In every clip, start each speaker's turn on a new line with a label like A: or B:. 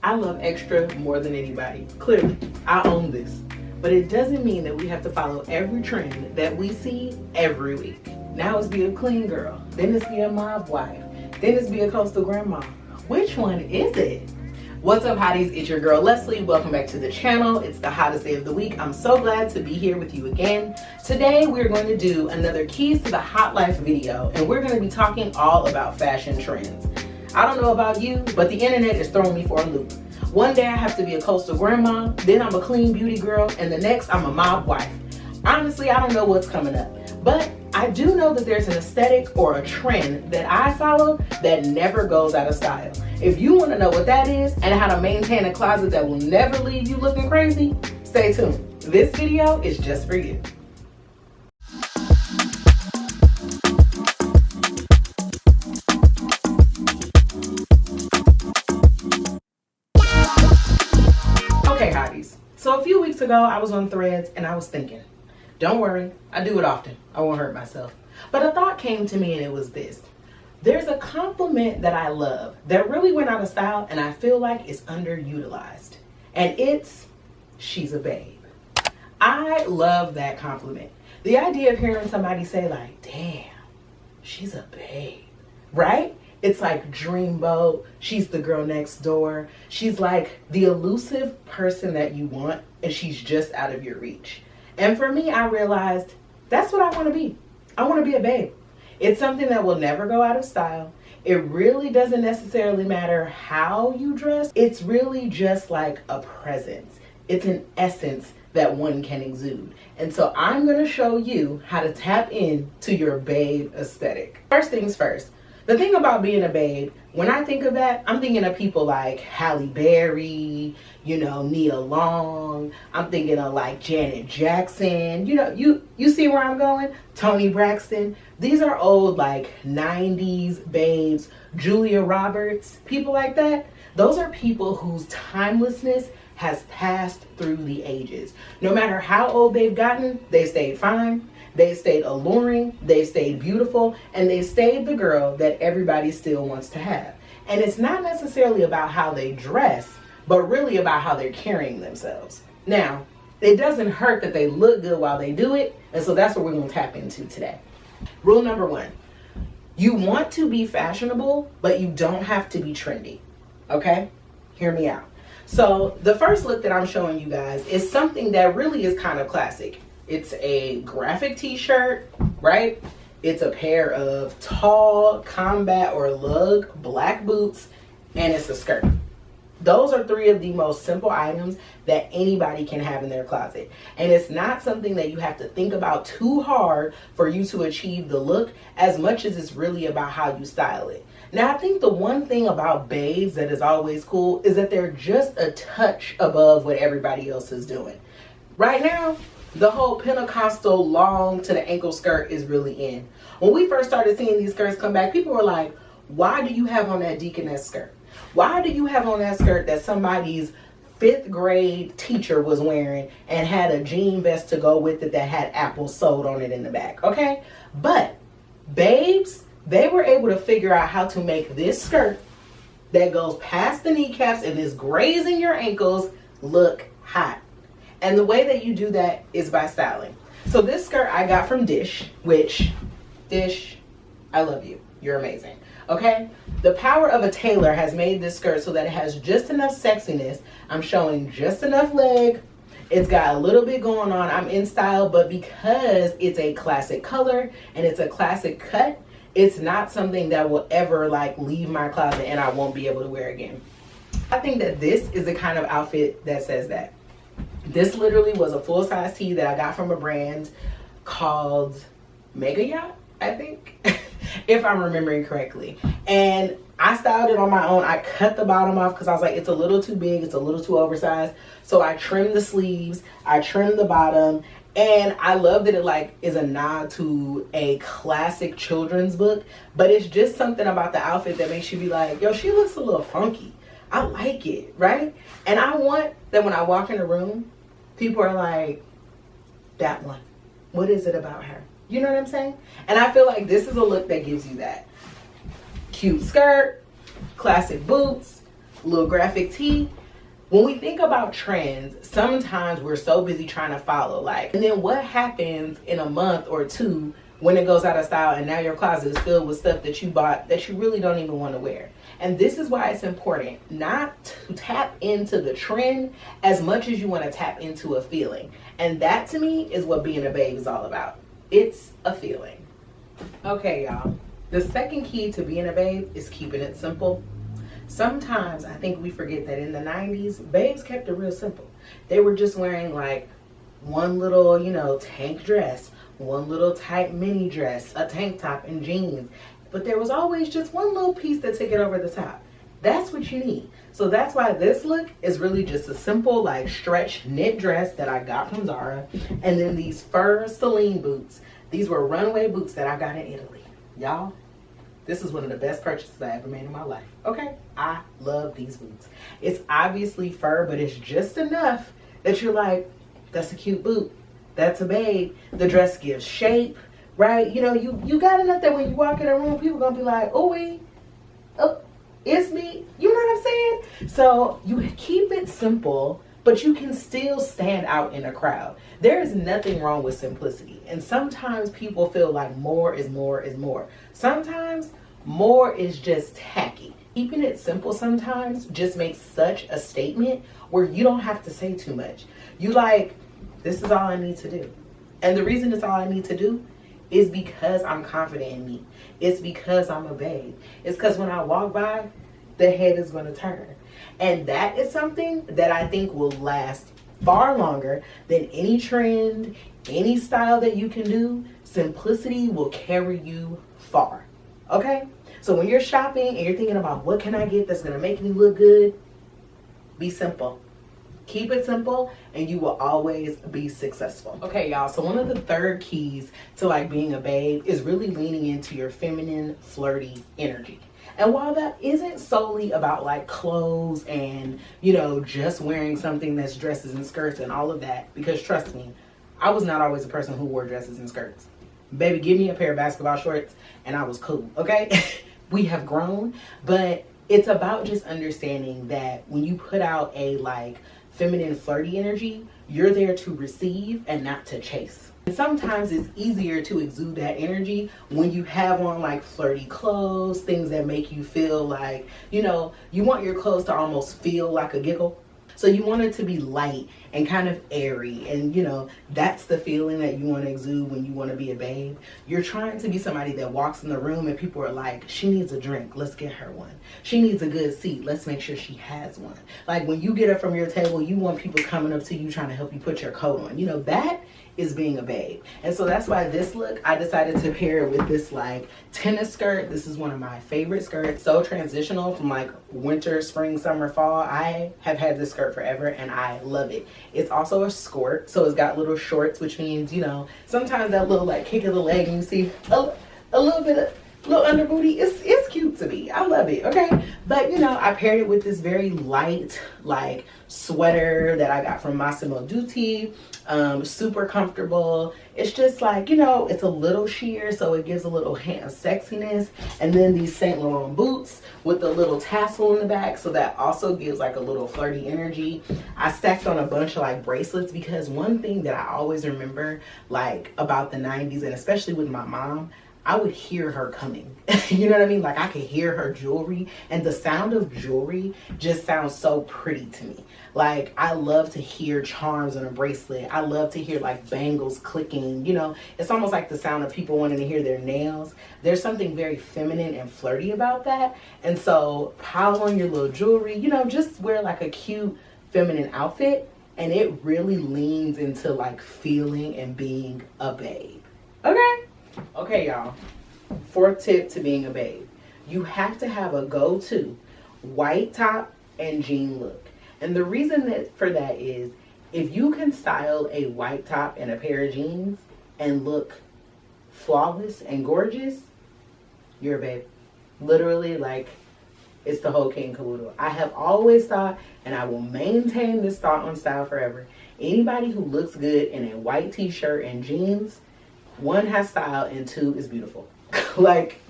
A: I love extra more than anybody. Clearly, I own this. But it doesn't mean that we have to follow every trend that we see every week. Now it's be a clean girl, then it's be a mob wife, then it's be a coastal grandma. Which one is it? What's up, hotties? It's your girl Leslie. Welcome back to the channel. It's the hottest day of the week. I'm so glad to be here with you again. Today we're going to do another keys to the hot life video, and we're going to be talking all about fashion trends. I don't know about you, but the internet is throwing me for a loop. One day I have to be a coastal grandma, then I'm a clean beauty girl, and the next I'm a mob wife. Honestly, I don't know what's coming up, but I do know that there's an aesthetic or a trend that I follow that never goes out of style. If you want to know what that is and how to maintain a closet that will never leave you looking crazy, stay tuned. This video is just for you. Okay, hotties. So a few weeks ago, I was on Threads and I was thinking, don't worry, I do it often. I won't hurt myself. But a thought came to me and it was this. There's a compliment that I love that really went out of style and I feel like it's underutilized. And it's, she's a babe. I love that compliment. The idea of hearing somebody say like, damn, she's a babe, right? It's like dreamboat, she's the girl next door. She's like the elusive person that you want and she's just out of your reach. And for me, I realized that's what I want to be. I want to be a babe. It's something that will never go out of style. It really doesn't necessarily matter how you dress. It's really just like a presence. It's an essence that one can exude. And so I'm going to show you how to tap into your babe aesthetic. First things first. The thing about being a babe, when I think of that, I'm thinking of people like Halle Berry, Nia Long. I'm thinking of like Janet Jackson. You see where I'm going? Toni Braxton. These are old like 90s babes. Julia Roberts, people like that. Those are people whose timelessness has passed through the ages. No matter how old they've gotten, they stayed fine. They stayed alluring, they stayed beautiful, and they stayed the girl that everybody still wants to have. And it's not necessarily about how they dress, but really about how they're carrying themselves. Now, it doesn't hurt that they look good while they do it, and so that's what we're going to tap into today. Rule number one, you want to be fashionable, but you don't have to be trendy, okay? Hear me out. So the first look that I'm showing you guys is something that really is kind of classic. It's a graphic t-shirt, right? It's a pair of tall combat or lug black boots, and it's a skirt. Those are three of the most simple items that anybody can have in their closet. And it's not something that you have to think about too hard for you to achieve the look, as much as it's really about how you style it. Now, I think the one thing about babes that is always cool is that they're just a touch above what everybody else is doing. Right now, the whole Pentecostal long to the ankle skirt is really in. When we first started seeing these skirts come back, people were like, why do you have on that deaconess skirt? Why do you have on that skirt that somebody's 5th grade teacher was wearing and had a jean vest to go with it that had apples sewed on it in the back, okay? But babes, they were able to figure out how to make this skirt that goes past the kneecaps and is grazing your ankles look hot. And the way that you do that is by styling. So this skirt I got from Dish, which, Dish, I love you. You're amazing. Okay? The power of a tailor has made this skirt so that it has just enough sexiness. I'm showing just enough leg. It's got a little bit going on. I'm in style, but because it's a classic color and it's a classic cut, it's not something that will ever like leave my closet and I won't be able to wear again. I think that this is the kind of outfit that says that. This literally was a full-size tee that I got from a brand called Mega Yacht, I think, if I'm remembering correctly. And I styled it on my own. I cut the bottom off because I was like, it's a little too big, it's a little too oversized. So I trimmed the sleeves, I trimmed the bottom, and I love that it like is a nod to a classic children's book, but it's just something about the outfit that makes you be like, yo, she looks a little funky. I like it, right? And I want that when I walk in a room, people are like, that one. What is it about her? You know what I'm saying? And I feel like this is a look that gives you that. Cute skirt, classic boots, little graphic tee. When we think about trends, sometimes we're so busy trying to follow, like, and then what happens in a month or two when it goes out of style and now your closet is filled with stuff that you bought that you really don't even want to wear. And this is why it's important not to tap into the trend as much as you want to tap into a feeling. And that to me is what being a babe is all about. It's a feeling. Okay, y'all. The second key to being a babe is keeping it simple. Sometimes I think we forget that in the 90s, babes kept it real simple. They were just wearing like one little, tank dress, one little tight mini dress, a tank top and jeans. But there was always just one little piece that took it over the top. That's what you need. So that's why this look is really just a simple like stretch knit dress that I got from Zara. And then these fur Celine boots. These were runway boots that I got in Italy. Y'all, this is one of the best purchases I ever made in my life. Okay, I love these boots. It's obviously fur, but it's just enough that you're like, that's a cute boot. That's a babe. The dress gives shape, right? You got enough that when you walk in a room, people gonna be like, oh, it's me. You know what I'm saying? So you keep it simple, but you can still stand out in a crowd. There is nothing wrong with simplicity. And sometimes people feel like more is more is more. Sometimes more is just tacky. Keeping it simple sometimes just makes such a statement where you don't have to say too much. You like, this is all I need to do. And the reason it's all I need to do is because I'm confident in me. It's because I'm a babe. It's because when I walk by, the head is going to turn. And that is something that I think will last far longer than any trend, any style that you can do. Simplicity will carry you far. Okay? So when you're shopping and you're thinking about what can I get that's going to make me look good, be simple. Keep it simple and you will always be successful. Okay, y'all, so one of the third keys to like being a babe is really leaning into your feminine, flirty energy. And while that isn't solely about like clothes and, just wearing something that's dresses and skirts and all of that, because trust me, I was not always a person who wore dresses and skirts. Baby, give me a pair of basketball shorts and I was cool, okay? We have grown, but it's about just understanding that when you put out a like feminine flirty energy, you're there to receive and not to chase. And sometimes it's easier to exude that energy when you have on like flirty clothes, things that make you feel like, you want your clothes to almost feel like a giggle. So you want it to be light and kind of airy. And, that's the feeling that you want to exude when you want to be a babe. You're trying to be somebody that walks in the room and people are like, she needs a drink. Let's get her one. She needs a good seat. Let's make sure she has one. Like when you get up from your table, you want people coming up to you trying to help you put your coat on. That is being a babe. And so that's why this look, I decided to pair it with this like tennis skirt. This is one of my favorite skirts. So transitional from like winter, spring, summer, fall. I have had this skirt forever and I love it. It's also a skirt, so it's got little shorts, which means, sometimes that little like kick of the leg and you see a little bit of little under booty. It's cute to me. I love it, okay? But, I paired it with this very light like sweater that I got from Massimo Dutti. Super comfortable. It's just like, it's a little sheer, so it gives a little hint of sexiness. And then these Saint Laurent boots with a little tassel in the back, so that also gives like a little flirty energy. I stacked on a bunch of like bracelets because one thing that I always remember like about the 90s, and especially with my mom, I would hear her coming. You know what I mean? Like I could hear her jewelry, and the sound of jewelry just sounds so pretty to me. Like I love to hear charms on a bracelet. I love to hear like bangles clicking. It's almost like the sound of people wanting to hear their nails. There's something very feminine and flirty about that. And so pile on your little jewelry, just wear like a cute feminine outfit, and it really leans into like feeling and being a babe. Okay, y'all. Fourth tip to being a babe. You have to have a go-to white top and jean look. And the reason for that is if you can style a white top and a pair of jeans and look flawless and gorgeous, you're a babe. Literally, like, it's the whole king caboodle. I have always thought, and I will maintain this thought on Style Forever, anybody who looks good in a white t-shirt and jeans, one, has style, and two, is beautiful. Like,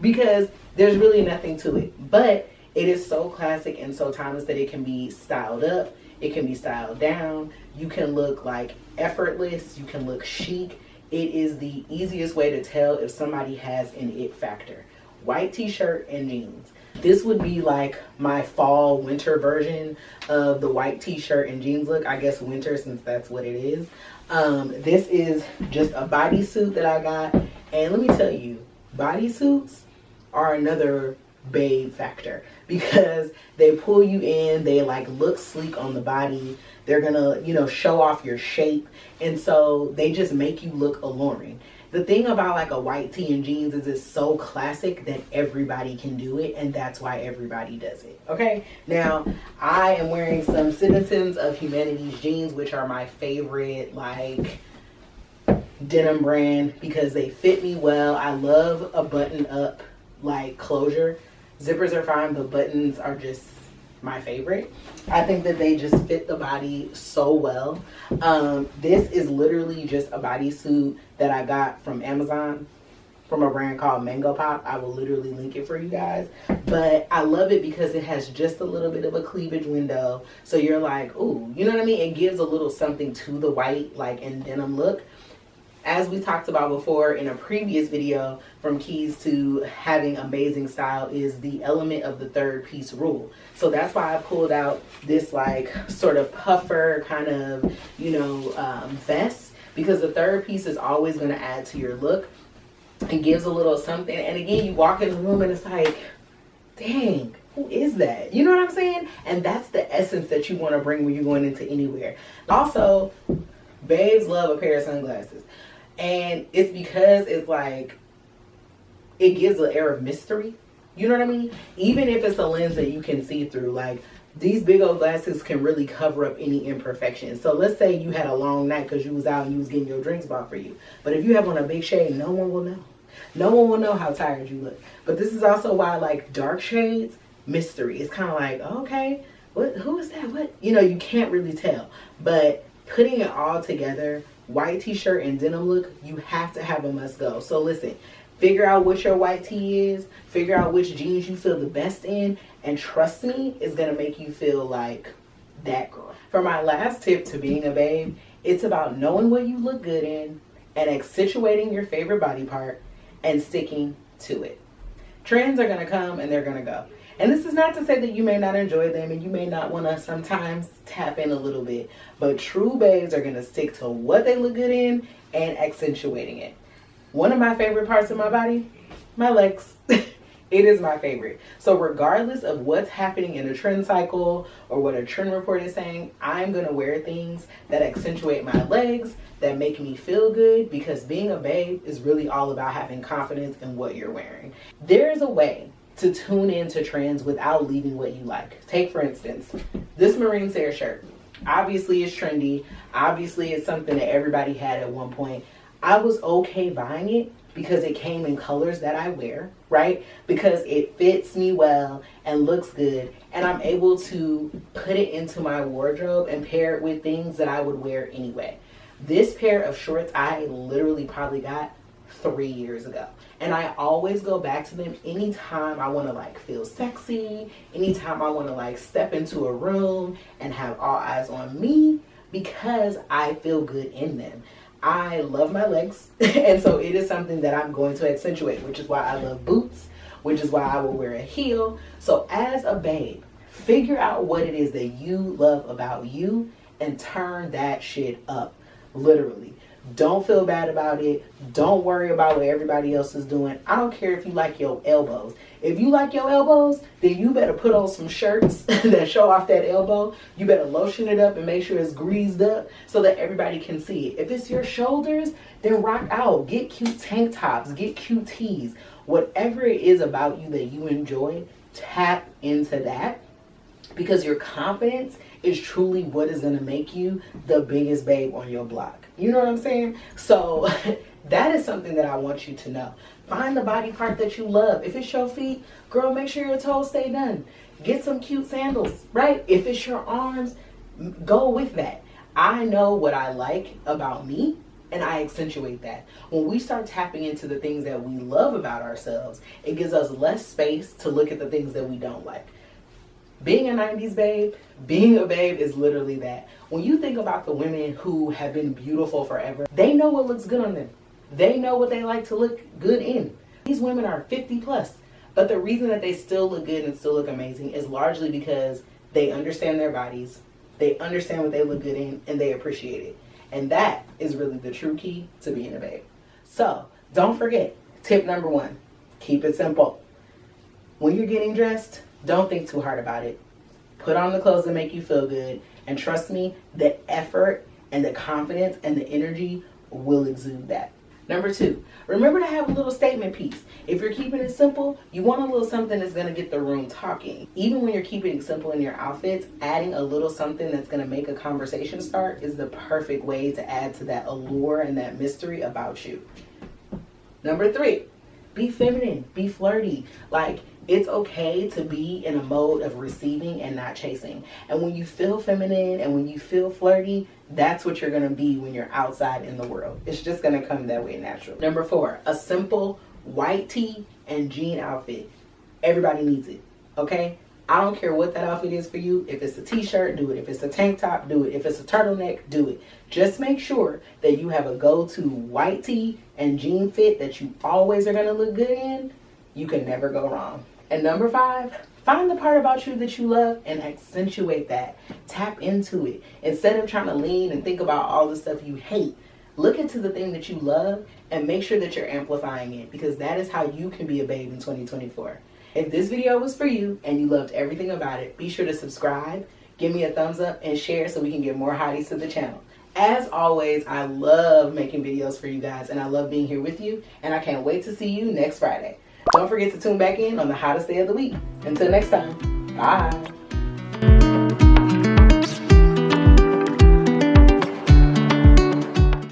A: because there's really nothing to it. But It is so classic and so timeless that it can be styled up, it can be styled down. You can look like effortless, you can look chic. It is the easiest way to tell if somebody has an it factor. White t-shirt and jeans. This would be like my fall winter version of the white t-shirt and jeans look. I guess winter, since that's what it is. This is just a bodysuit that I got. And let me tell you, bodysuits are another babe factor because they pull you in, they like look sleek on the body. They're gonna, you know, show off your shape. And so they just make you look alluring. The thing about like a white tee and jeans is it's so classic that everybody can do it, and that's why everybody does it. Okay, now I am wearing some Citizens of Humanity's jeans, which are my favorite like denim brand because they fit me well. I love a button up like closure. Zippers are fine, but buttons are just my favorite. I think that they just fit the body so well. This is literally just a bodysuit that I got from Amazon from a brand called Mango Pop. I will literally link it for you guys. But I love it because it has just a little bit of a cleavage window. So you're like, ooh, you know what I mean? It gives a little something to the white like and denim look. As we talked about before in a previous video, from keys to having amazing style is the element of the third piece rule. So that's why I pulled out this like sort of puffer kind of, you know, vest, because the third piece is always going to add to your look. It gives a little something. And again, you walk in the room and it's like, dang, who is that? You know what I'm saying? And that's the essence that you want to bring when you're going into anywhere. Also, babes love a pair of sunglasses. And it's because it's like, it gives an air of mystery. You know what I mean? Even if it's a lens that you can see through, like these big old glasses can really cover up any imperfections. So let's say you had a long night because you was out and you was getting your drinks bought for you. But if you have on a big shade, no one will know. No one will know how tired you look. But this is also why like dark shades, mystery. It's kind of like, okay, what? Who is that? What? You know, you can't really tell. But putting it all together, white t-shirt and denim look, you have to have a must go. So listen, figure out what your white tee is, figure out which jeans you feel the best in, and trust me, it's gonna make you feel like that girl. For my last tip to being a babe, it's about knowing what you look good in and accentuating your favorite body part and sticking to it. Trends are gonna come and they're gonna go. And this is not to say that you may not enjoy them and you may not want to sometimes tap in a little bit. But true babes are going to stick to what they look good in and accentuating it. One of my favorite parts of my body, my legs. It is my favorite. So regardless of what's happening in a trend cycle or what a trend report is saying, I'm going to wear things that accentuate my legs, that make me feel good, because being a babe is really all about having confidence in what you're wearing. There is a way to tune into trends without leaving what you like. Take for instance, this Marine Sarah shirt. Obviously it's trendy. Obviously it's something that everybody had at one point. I was okay buying it because it came in colors that I wear, right? Because it fits me well and looks good, and I'm able to put it into my wardrobe and pair it with things that I would wear anyway. This pair of shorts I literally probably got 3 years ago. And I always go back to them anytime I want to like feel sexy, anytime I want to like step into a room and have all eyes on me, because I feel good in them. I love my legs, and so it is something that I'm going to accentuate, which is why I love boots, which is why I will wear a heel. So as a babe, figure out what it is that you love about you and turn that shit up, literally. Don't feel bad about it. Don't worry about what everybody else is doing. I don't care if you like your elbows. If you like your elbows, then you better put on some shirts that show off that elbow. You better lotion it up and make sure it's greased up so that everybody can see it. If it's your shoulders, then rock out. Get cute tank tops. Get cute tees. Whatever it is about you that you enjoy, tap into that, because your confidence is truly what is going to make you the biggest babe on your block. You know what I'm saying? So that is something that I want you to know. Find the body part that you love. If it's your feet, girl, make sure your toes stay done. Get some cute sandals, right? If it's your arms, go with that. I know what I like about me, and I accentuate that. When we start tapping into the things that we love about ourselves, it gives us less space to look at the things that we don't like. Being a 90s babe, being a babe is literally that. When you think about the women who have been beautiful forever, they know what looks good on them. They know what they like to look good in. These women are 50 plus, but the reason that they still look good and still look amazing is largely because they understand their bodies, they understand what they look good in, and they appreciate it. And that is really the true key to being a babe. So don't forget, tip number 1, keep it simple. When you're getting dressed, don't think too hard about it. Put on the clothes that make you feel good, and trust me, the effort and the confidence and the energy will exude that. Number 2, remember to have a little statement piece. If you're keeping it simple, you want a little something that's going to get the room talking. Even when you're keeping it simple in your outfits, adding a little something that's going to make a conversation start is the perfect way to add to that allure and that mystery about you. Number 3, be feminine, be flirty. Like, it's okay to be in a mode of receiving and not chasing. And when you feel feminine and when you feel flirty, that's what you're going to be when you're outside in the world. It's just going to come that way naturally. Number 4, a simple white tee and jean outfit. Everybody needs it, okay? I don't care what that outfit is for you. If it's a t-shirt, do it. If it's a tank top, do it. If it's a turtleneck, do it. Just make sure that you have a go-to white tee and jean fit that you always are going to look good in. You can never go wrong. And number 5, find the part about you that you love and accentuate that. Tap into it. Instead of trying to lean and think about all the stuff you hate, look into the thing that you love and make sure that you're amplifying it, because that is how you can be a babe in 2024. If this video was for you and you loved everything about it, be sure to subscribe, give me a thumbs up, and share so we can get more hotties to the channel. As always, I love making videos for you guys, and I love being here with you, and I can't wait to see you next Friday. Don't forget to tune back in on the hottest day of the week. Until next time, bye.